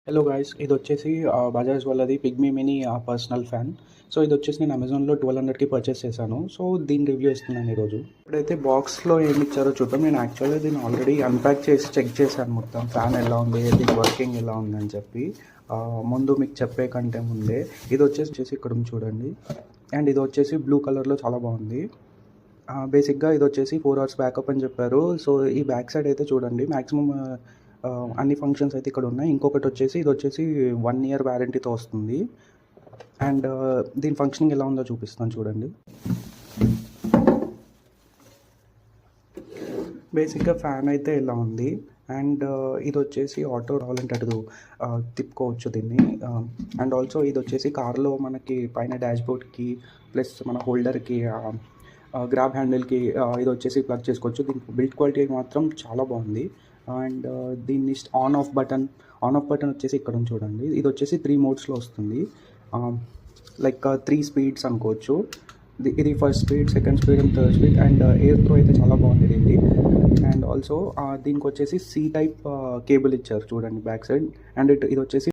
Hello guys, ఇది వచ్చేసి బజాజ్ వాళ్ళది pygmy mini personal fan. So ఇది వచ్చేసి నేను అమెజాన్లో 1200కి పర్చేస్ చేశాను. సో దీని రివ్యూ ఇస్తున్నాను ఈరోజు. ఇప్పుడైతే బాక్స్లో ఏమి ఇచ్చారో చూద్దాం. నేను యాక్చువల్గా దీన్ని ఆల్రెడీ అన్ప్యాక్ చేసి చెక్ చేశాను మొత్తం ఫ్యాన్ ఎలా ఉంది, దీని వర్కింగ్ ఎలా ఉందని చెప్పి. ముందు మీకు చెప్పే కంటే ముందే ఇది వచ్చేసి ఇక్కడ ఉంది చూడండి. అండ్ ఇది వచ్చేసి బ్లూ కలర్లో చాలా బాగుంది. బేసిక్గా ఇది వచ్చేసి 4 hours బ్యాకప్ అని చెప్పారు. సో ఈ బ్యాక్ సైడ్ అయితే చూడండి మ్యాక్సిమం అన్ని ఫంక్షన్స్ అయితే ఇక్కడ ఉన్నాయి. ఇంకొకటి వచ్చేసి ఇది వచ్చేసి 1 year వ్యారంటీతో వస్తుంది. అండ్ దీని ఫంక్షనింగ్ ఎలా ఉందో చూపిస్తాను చూడండి. బేసిక్గా ఫ్యాన్ అయితే ఇలా ఉంది. అండ్ ఇది వచ్చేసి ఆటో రావాలంటే అటు తిప్పుకోవచ్చు దీన్ని. అండ్ ఆల్సో ఇది వచ్చేసి కార్లో మనకి పైన డాష్బోర్డ్కి ప్లస్ మన హోల్డర్కి గ్రాబ్ హ్యాండిల్కి ఇది వచ్చేసి ప్లగ్ చేసుకోవచ్చు. దీని బిల్డ్ క్వాలిటీ మాత్రం చాలా బాగుంది. అండ్ దీన్ని ఆన్ ఆఫ్ బటన్ వచ్చేసి ఇక్కడ ఉంది చూడండి. ఇది వచ్చేసి 3 మోడ్స్లో వస్తుంది. లైక్ 3 స్పీడ్స్ అనుకోవచ్చు. ఇది first speed, second speed and third speed. And air throw అయితే చాలా బాగుంది దీనికి. అండ్ ఆల్సో దీనికి వచ్చేసి C టైప్ కేబుల్ ఇచ్చారు చూడండి బ్యాక్ సైడ్. అండ్ ఇది వచ్చేసి